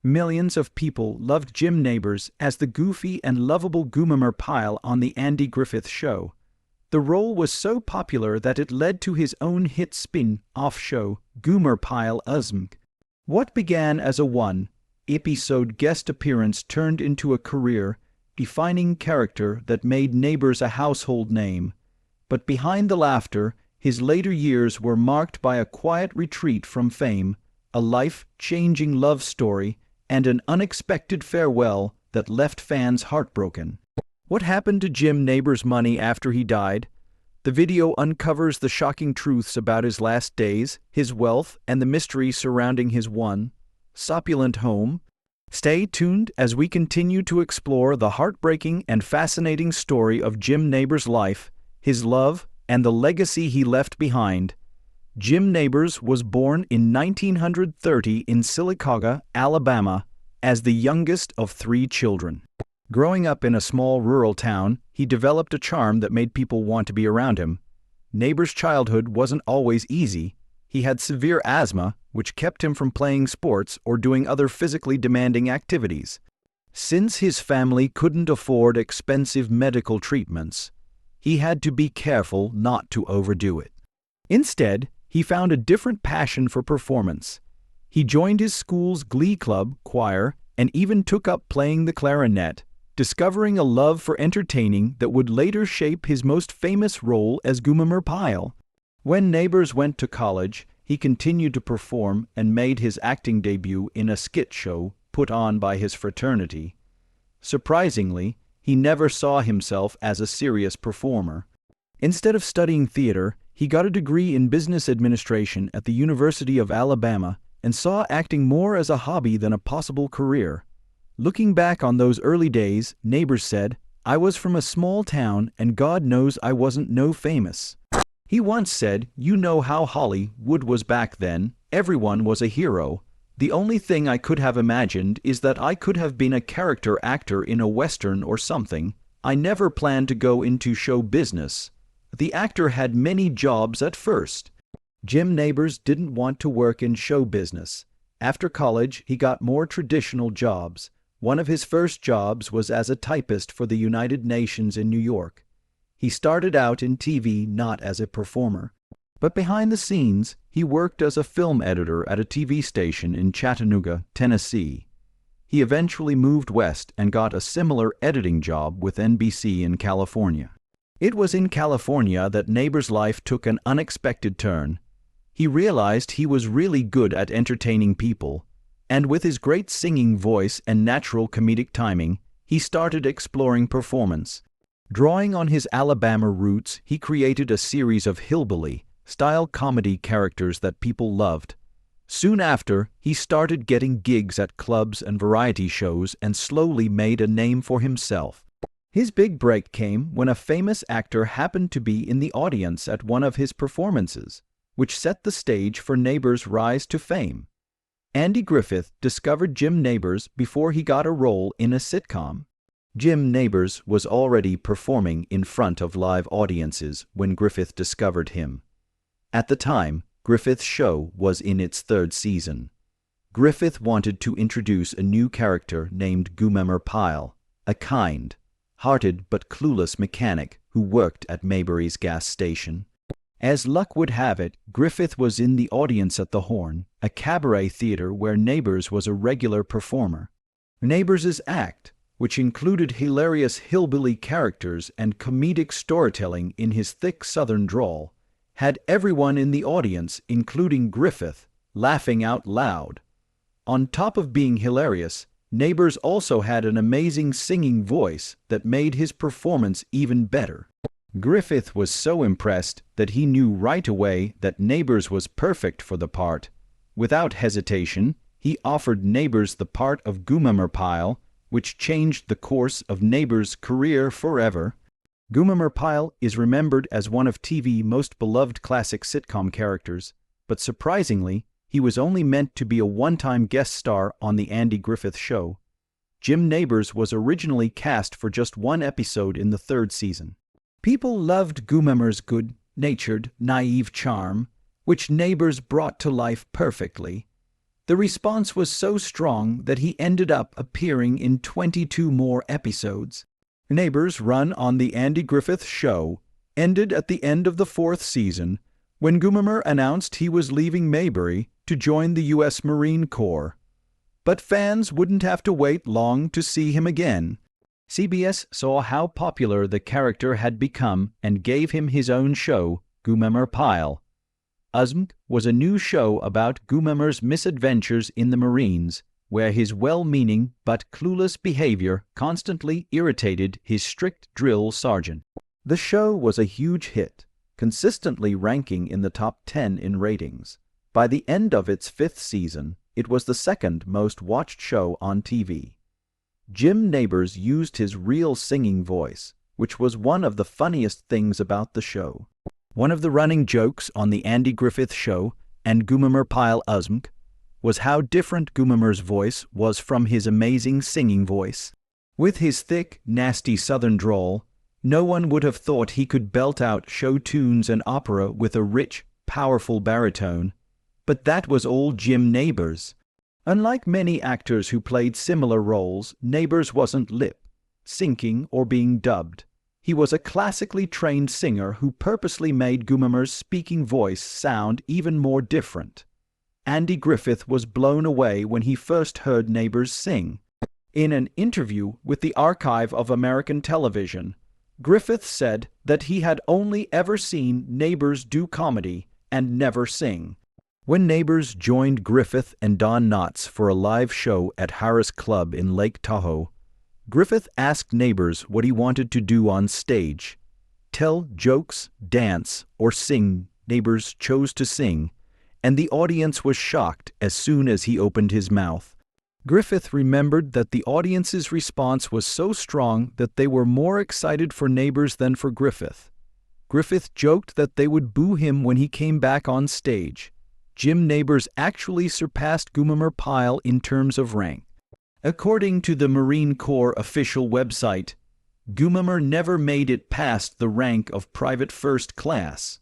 Millions of people loved Jim Nabors as the goofy and lovable Gomer Pyle on The Andy Griffith Show. The role was so popular that it led to his own hit spin-off show, Gomer Pyle Uzmg. What began as a one-episode guest appearance turned into a career-defining character that made Nabors a household name. But behind the laughter, his later years were marked by a quiet retreat from fame, a life-changing love story, and an unexpected farewell that left fans heartbroken. What happened to Jim Nabors' money after he died? The video uncovers the shocking truths about his last days, his wealth, and the mystery surrounding his once-opulent home. Stay tuned as we continue to explore the heartbreaking and fascinating story of Jim Nabors' life, his love, and the legacy he left behind. Jim Nabors was born in 1930 in Sylacauga, Alabama, as the youngest of 3 children. Growing up in a small rural town, he developed a charm that made people want to be around him. Nabors' childhood wasn't always easy. He had severe asthma, which kept him from playing sports or doing other physically demanding activities. Since his family couldn't afford expensive medical treatments, he had to be careful not to overdo it. Instead, he found a different passion for performance. He joined his school's glee club, choir, and even took up playing the clarinet, discovering a love for entertaining that would later shape his most famous role as Gomer Pyle. When Nabors went to college, he continued to perform and made his acting debut in a skit show put on by his fraternity. Surprisingly, he never saw himself as a serious performer. Instead of studying theater, he got a degree in business administration at the University of Alabama and saw acting more as a hobby than a possible career. Looking back on those early days, Nabors said, "I was from a small town and God knows I wasn't no famous." He once said, "You know how Hollywood was back then. Everyone was a hero. The only thing I could have imagined is that I could have been a character actor in a Western or something. I never planned to go into show business." The actor had many jobs at first. Jim Nabors didn't want to work in show business. After college, he got more traditional jobs. One of his first jobs was as a typist for the United Nations in New York. He started out in TV not as a performer. But behind the scenes, he worked as a film editor at a TV station in Chattanooga, Tennessee. He eventually moved west and got a similar editing job with NBC in California. It was in California that Nabors' life took an unexpected turn. He realized he was really good at entertaining people, and with his great singing voice and natural comedic timing, he started exploring performance. Drawing on his Alabama roots, he created a series of hillbilly-style comedy characters that people loved. Soon after, he started getting gigs at clubs and variety shows and slowly made a name for himself. His big break came when a famous actor happened to be in the audience at one of his performances, which set the stage for Nabors' rise to fame. Andy Griffith discovered Jim Nabors before he got a role in a sitcom. Jim Nabors was already performing in front of live audiences when Griffith discovered him. At the time, Griffith's show was in its 3rd season. Griffith wanted to introduce a new character named Gomer Pyle, a kind-hearted but clueless mechanic who worked at Mayberry's gas station. As luck would have it, Griffith was in the audience at the Horn, a cabaret theater where Nabors was a regular performer. Nabors' act, which included hilarious hillbilly characters and comedic storytelling in his thick Southern drawl, had everyone in the audience, including Griffith, laughing out loud. On top of being hilarious, Nabors also had an amazing singing voice that made his performance even better. Griffith was so impressed that he knew right away that Nabors was perfect for the part. Without hesitation, he offered Nabors the part of Gomer Pyle, which changed the course of Nabors' career forever. Gomer Pyle is remembered as one of TV's most beloved classic sitcom characters, but surprisingly, he was only meant to be a one-time guest star on The Andy Griffith Show. Jim Nabors was originally cast for just one episode in the 3rd season. People loved Gomer's good-natured, naive charm, which Nabors brought to life perfectly. The response was so strong that he ended up appearing in 22 more episodes. Nabors' run on The Andy Griffith Show ended at the end of the 4th season when Gomer announced he was leaving Maybury to join the U.S. Marine Corps. But fans wouldn't have to wait long to see him again. CBS saw how popular the character had become and gave him his own show, Gomer Pyle. Upbringing was a new show about Gomer's misadventures in the Marines, where his well-meaning but clueless behavior constantly irritated his strict drill sergeant. The show was a huge hit, consistently ranking in the top 10 in ratings. By the end of its 5th season, it was the 2nd most watched show on TV. Jim Nabors used his real singing voice, which was one of the funniest things about the show. One of the running jokes on The Andy Griffith Show and Gomer Pyle Upbringing was how different Gomer's voice was from his amazing singing voice. With his thick, nasty southern drawl, no one would have thought he could belt out show tunes and opera with a rich, powerful baritone. But that was all Jim Nabors. Unlike many actors who played similar roles, Nabors wasn't lip-syncing or being dubbed. He was a classically trained singer who purposely made Gomer's speaking voice sound even more different. Andy Griffith was blown away when he first heard Nabors sing. In an interview with the Archive of American Television, Griffith said that he had only ever seen Nabors do comedy and never sing. When Nabors joined Griffith and Don Knotts for a live show at Harris Club in Lake Tahoe, Griffith asked Nabors what he wanted to do on stage. Tell jokes, dance, or sing. Nabors chose to sing, and the audience was shocked as soon as he opened his mouth. Griffith remembered that the audience's response was so strong that they were more excited for Nabors than for Griffith. Griffith joked that they would boo him when he came back on stage. Jim Nabors actually surpassed Gomer Pyle in terms of rank. According to the Marine Corps official website, Gomer never made it past the rank of Private First Class.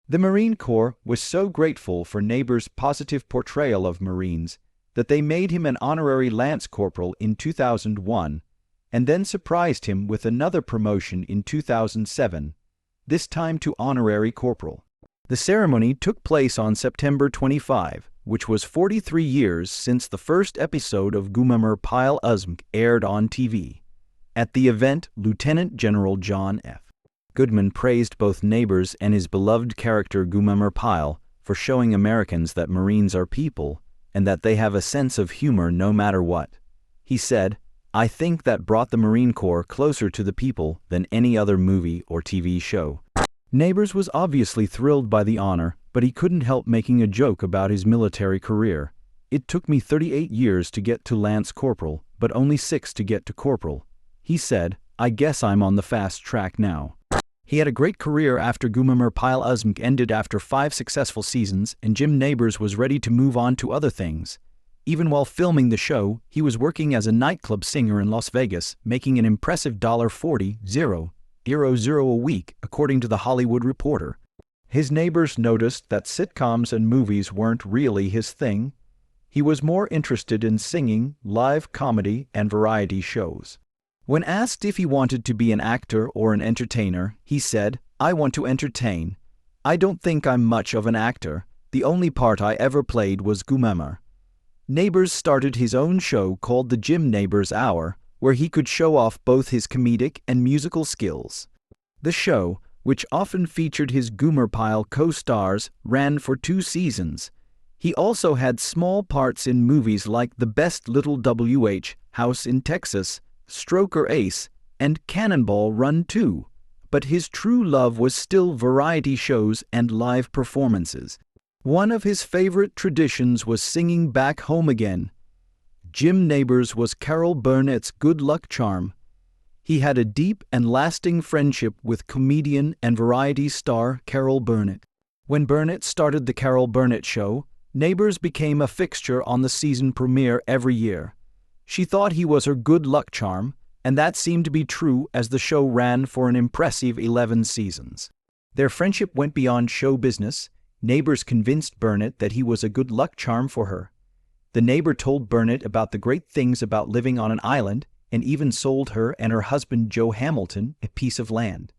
The Marine Corps was so grateful for Nabors' positive portrayal of Marines that they made him an honorary Lance Corporal in 2001 and then surprised him with another promotion in 2007, this time to Honorary Corporal. The ceremony took place on September 25, which was 43 years since the first episode of Gomer Pyle Upbringing aired on TV. At the event, Lieutenant General John F. Goodman praised both Nabors and his beloved character Gomer Pyle for showing Americans that Marines are people and that they have a sense of humor no matter what. He said, "I think that brought the Marine Corps closer to the people than any other movie or TV show." Nabors was obviously thrilled by the honor, but he couldn't help making a joke about his military career. "It took me 38 years to get to Lance Corporal, but only 6 to get to Corporal." He said, "I guess I'm on the fast track now." He had a great career after Gomer Pyle Upbringing ended after 5 successful seasons, and Jim Nabors was ready to move on to other things. Even while filming the show, he was working as a nightclub singer in Las Vegas, making an impressive $40,000 a week, according to The Hollywood Reporter. His neighbors noticed that sitcoms and movies weren't really his thing. He was more interested in singing, live comedy, and variety shows. When asked if he wanted to be an actor or an entertainer, he said, "I want to entertain. I don't think I'm much of an actor. The only part I ever played was Gomer." Nabors started his own show called The Jim Nabors Hour, where he could show off both his comedic and musical skills. The show, which often featured his Gomer Pyle co-stars, ran for 2 seasons. He also had small parts in movies like The Best Little W.H., House in Texas, Stroker Ace, and Cannonball Run 2. But his true love was still variety shows and live performances. One of his favorite traditions was singing Back Home Again. Jim Nabors was Carol Burnett's good luck charm. He had a deep and lasting friendship with comedian and variety star Carol Burnett. When Burnett started The Carol Burnett Show, Nabors became a fixture on the season premiere every year. She thought he was her good luck charm, and that seemed to be true as the show ran for an impressive 11 seasons. Their friendship went beyond show business. Nabors convinced Burnett that he was a good luck charm for her. The neighbor told Burnett about the great things about living on an island and even sold her and her husband Joe Hamilton a piece of land.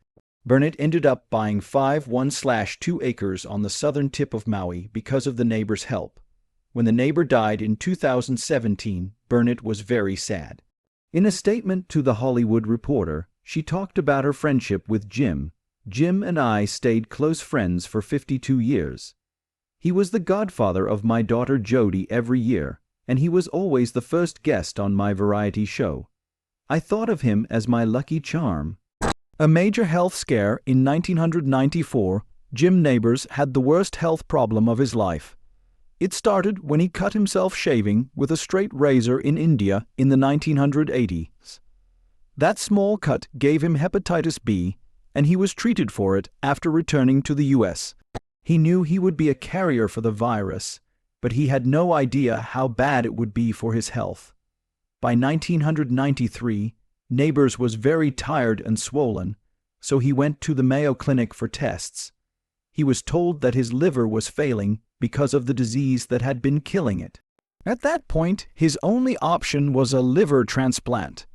Burnett ended up buying 1/2 acres on the southern tip of Maui because of the neighbor's help. When the neighbor died in 2017, Burnett was very sad. In a statement to The Hollywood Reporter, she talked about her friendship with Jim. Jim and I stayed close friends for 52 years. He was the godfather of my daughter Jody every year, and he was always the first guest on my variety show. I thought of him as my lucky charm. A major health scare in 1994, Jim Nabors had the worst health problem of his life. It started when he cut himself shaving with a straight razor in India in the 1980s. That small cut gave him hepatitis B, and he was treated for it after returning to the U.S. He knew he would be a carrier for the virus, but he had no idea how bad it would be for his health. By 1993, Nabors was very tired and swollen, so he went to the Mayo Clinic for tests. He was told that his liver was failing because of the disease that had been killing it. At that point, his only option was a liver transplant.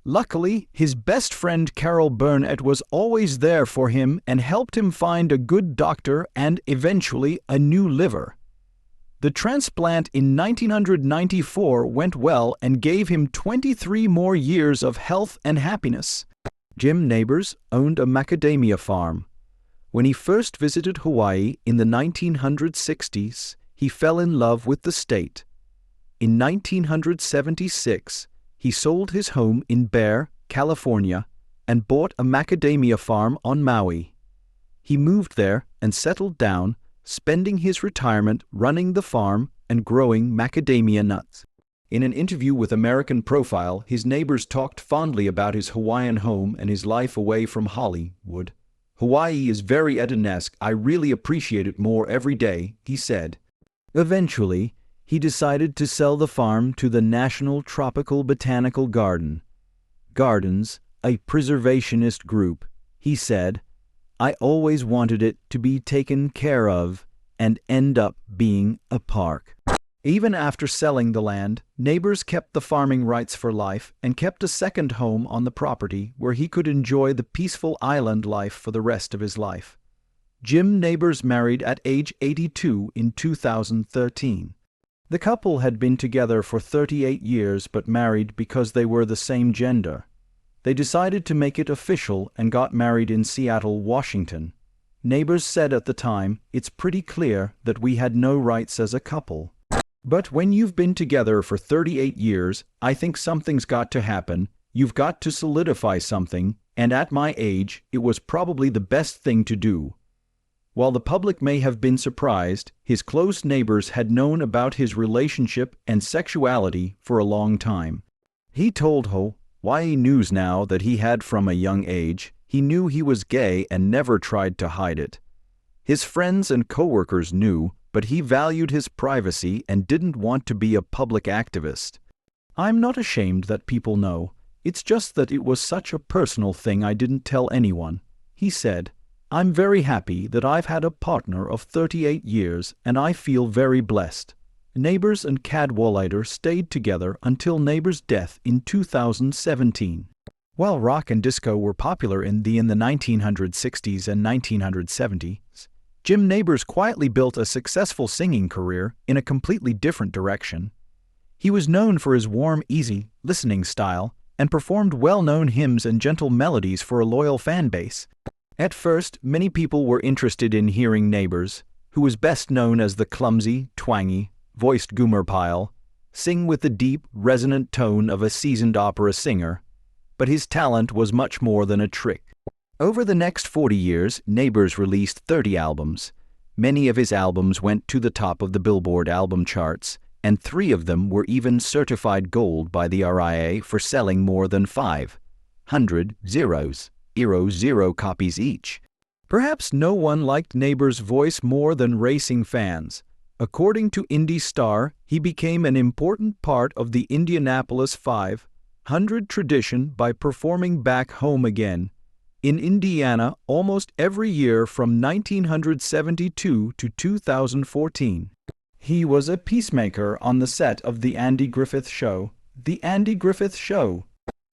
Luckily, his best friend Carol Burnett was always there for him and helped him find a good doctor and, eventually, a new liver. The transplant in 1994 went well and gave him 23 more years of health and happiness. Jim Nabors owned a macadamia farm. When he first visited Hawaii in the 1960s, he fell in love with the state. In 1976, he sold his home in Bear, California, and bought a macadamia farm on Maui. He moved there and settled down, spending his retirement running the farm and growing macadamia nuts. In an interview with American Profile, his neighbors talked fondly about his Hawaiian home and his life away from Hollywood. "Hawaii is very Eden-esque. I really appreciate it more every day," he said. Eventually, he decided to sell the farm to the National Tropical Botanical Gardens, a preservationist group. He said, "I always wanted it to be taken care of and end up being a park." Even after selling the land, Nabors kept the farming rights for life and kept a second home on the property where he could enjoy the peaceful island life for the rest of his life. Jim Nabors married at age 82 in 2013. The couple had been together for 38 years but married because they were the same gender. They decided to make it official and got married in Seattle, Washington. Nabors said at the time, "It's pretty clear that we had no rights as a couple. But when you've been together for 38 years, I think something's got to happen. You've got to solidify something, and at my age, it was probably the best thing to do." While the public may have been surprised, his close neighbors had known about his relationship and sexuality for a long time. He told Hawaii News Now that he had from a young age. He knew he was gay and never tried to hide it. His friends and coworkers knew, but he valued his privacy and didn't want to be a public activist. "I'm not ashamed that people know. It's just that it was such a personal thing I didn't tell anyone," he said. "I'm very happy that I've had a partner of 38 years, and I feel very blessed." Nabors and Cadwallader stayed together until Nabors' death in 2017. While rock and disco were popular in the 1960s and 1970s, Jim Nabors quietly built a successful singing career in a completely different direction. He was known for his warm, easy, listening style and performed well-known hymns and gentle melodies for a loyal fan base. At first, many people were interested in hearing Nabors, who was best known as the clumsy, twangy-voiced Gomer Pyle, sing with the deep, resonant tone of a seasoned opera singer. But his talent was much more than a trick. Over the next 40 years, Nabors released 30 albums. Many of his albums went to the top of the Billboard album charts, and 3 of them were even certified gold by the RIA for selling more than 500,000 copies each. Perhaps no one liked Nabors' voice more than racing fans. According to Indy Star, he became an important part of the Indianapolis 500 tradition by performing Back Home Again in Indiana almost every year from 1972 to 2014. He was a peacemaker on the set of The Andy Griffith Show. The Andy Griffith Show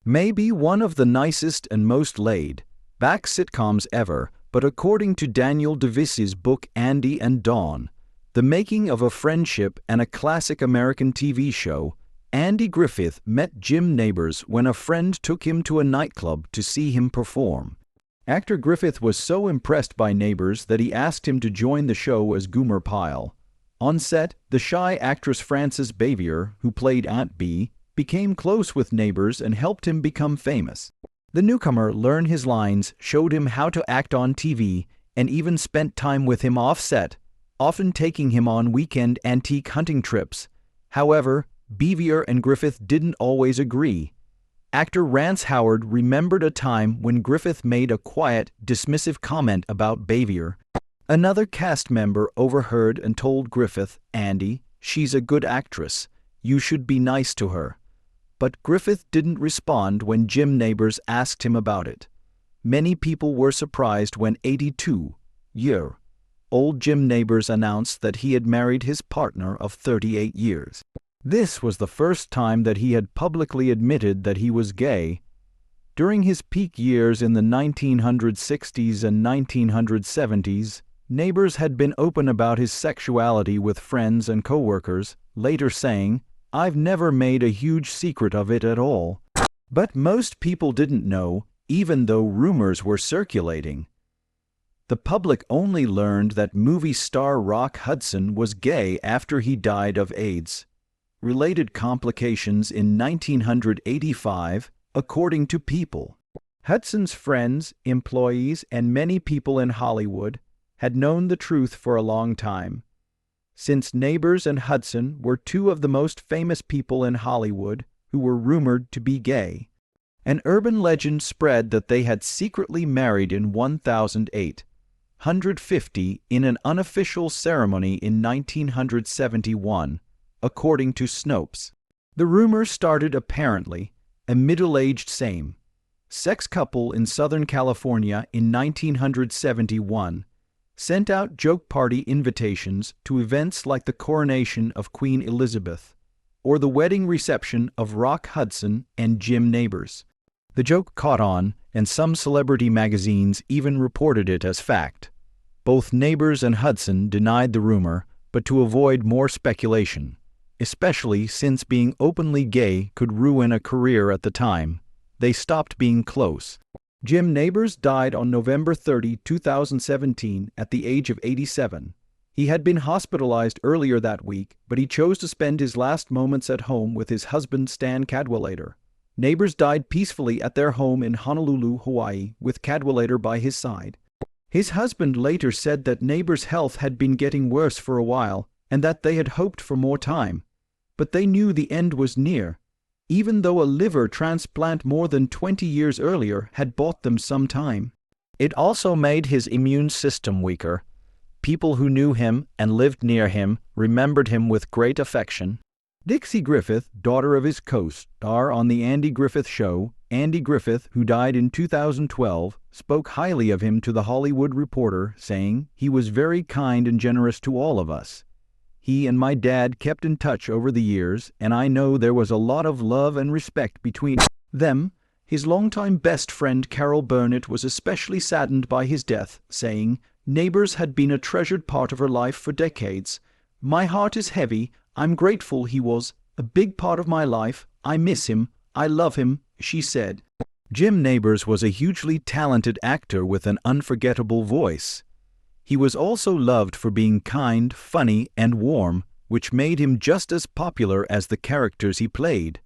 may be one of the nicest and most laid-back sitcoms ever, but according to Daniel DeVis's book Andy and Dawn, The Making of a Friendship and a Classic American TV Show, Andy Griffith met Jim Nabors when a friend took him to a nightclub to see him perform. Actor Griffith was so impressed by Nabors that he asked him to join the show as Gomer Pyle. On set, the shy actress Frances Bavier, who played Aunt Bee, became close with Nabors and helped him become famous. The newcomer learned his lines, showed him how to act on TV, and even spent time with him off-set, often taking him on weekend antique hunting trips. However, Bavier and Griffith didn't always agree. Actor Rance Howard remembered a time when Griffith made a quiet, dismissive comment about Bavier. Another cast member overheard and told Griffith, "Andy, she's a good actress. You should be nice to her." But Griffith didn't respond when Jim Nabors asked him about it. Many people were surprised when 82-year-old Jim Nabors announced that he had married his partner of 38 years. This was the first time that he had publicly admitted that he was gay. During his peak years in the 1960s and 1970s, Nabors had been open about his sexuality with friends and coworkers, later saying, "I've never made a huge secret of it at all." But most people didn't know, even though rumors were circulating. The public only learned that movie star Rock Hudson was gay after he died of AIDS-related complications in 1985, according to People. Hudson's friends, employees, and many people in Hollywood had known the truth for a long time. Since Nabors and Hudson were two of the most famous people in Hollywood who were rumored to be gay, an urban legend spread that they had secretly married in 1850 in an unofficial ceremony in 1971, according to Snopes. The rumor started apparently a middle-aged same-sex couple in Southern California in 1971 sent out joke party invitations to events like the coronation of Queen Elizabeth or the wedding reception of Rock Hudson and Jim Nabors. The joke caught on, and some celebrity magazines even reported it as fact. Both Nabors and Hudson denied the rumor, but to avoid more speculation, especially since being openly gay could ruin a career at the time, they stopped being close. Jim Nabors died on November 30, 2017, at the age of 87. He had been hospitalized earlier that week, but he chose to spend his last moments at home with his husband Stan Cadwallader. Nabors died peacefully at their home in Honolulu, Hawaii, with Cadwallader by his side. His husband later said that Nabors' health had been getting worse for a while, and that they had hoped for more time. But they knew the end was near, even though a liver transplant more than 20 years earlier had bought them some time. It also made his immune system weaker. People who knew him and lived near him remembered him with great affection. Dixie Griffith, daughter of his co-star on The Andy Griffith Show, Andy Griffith, who died in 2012, spoke highly of him to The Hollywood Reporter, saying, "He was very kind and generous to all of us. He and my dad kept in touch over the years, and I know there was a lot of love and respect between them." His longtime best friend Carol Burnett was especially saddened by his death, saying, "Nabors had been a treasured part of her life for decades. My heart is heavy. I'm grateful he was a big part of my life. I miss him. I love him," she said. Jim Nabors was a hugely talented actor with an unforgettable voice. He was also loved for being kind, funny, and warm, which made him just as popular as the characters he played.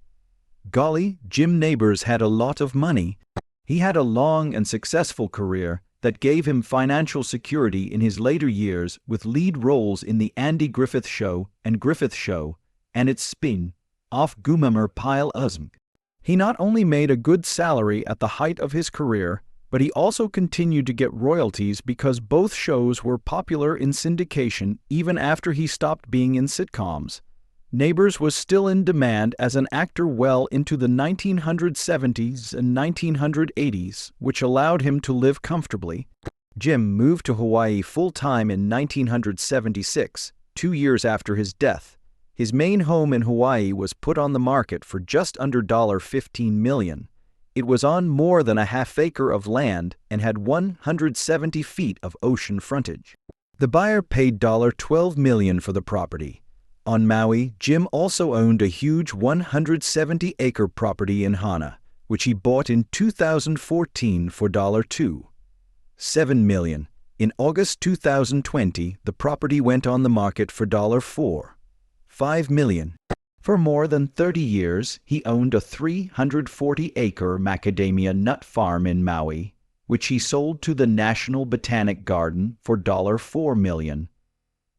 Golly, Jim Nabors had a lot of money. He had a long and successful career that gave him financial security in his later years with lead roles in The Andy Griffith Show and Griffith Show, and its spin-off Gomer Pyle. He not only made a good salary at the height of his career, but he also continued to get royalties because both shows were popular in syndication even after he stopped being in sitcoms. Nabors was still in demand as an actor well into the 1970s and 1980s, which allowed him to live comfortably. Jim moved to Hawaii full-time in 1976, 2 years after his death. His main home in Hawaii was put on the market for just under $15 million. It was on more than a half-acre of land and had 170 feet of ocean frontage. The buyer paid $12 million for the property. On Maui, Jim also owned a huge 170-acre property in Hana, which he bought in 2014 for $7 million. In August 2020, the property went on the market for $5 million. For more than 30 years, he owned a 340-acre macadamia nut farm in Maui, which he sold to the National Botanic Garden for $4 million.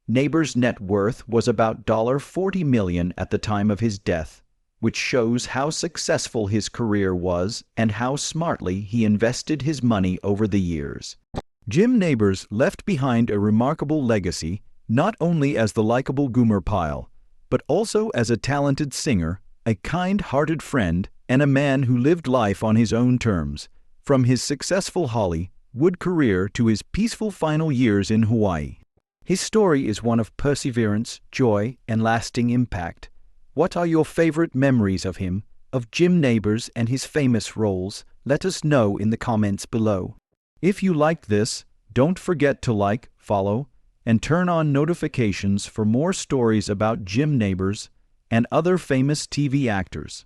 Nabors' net worth was about $40 million at the time of his death, which shows how successful his career was and how smartly he invested his money over the years. Jim Nabors left behind a remarkable legacy, not only as the likable Gomer Pyle, but also as a talented singer, a kind-hearted friend, and a man who lived life on his own terms, from his successful Hollywood career to his peaceful final years in Hawaii. His story is one of perseverance, joy, and lasting impact. What are your favorite memories of him, of Jim Nabors and his famous roles? Let us know in the comments below. If you liked this, don't forget to like, follow, and turn on notifications for more stories about Jim Nabors and other famous TV actors.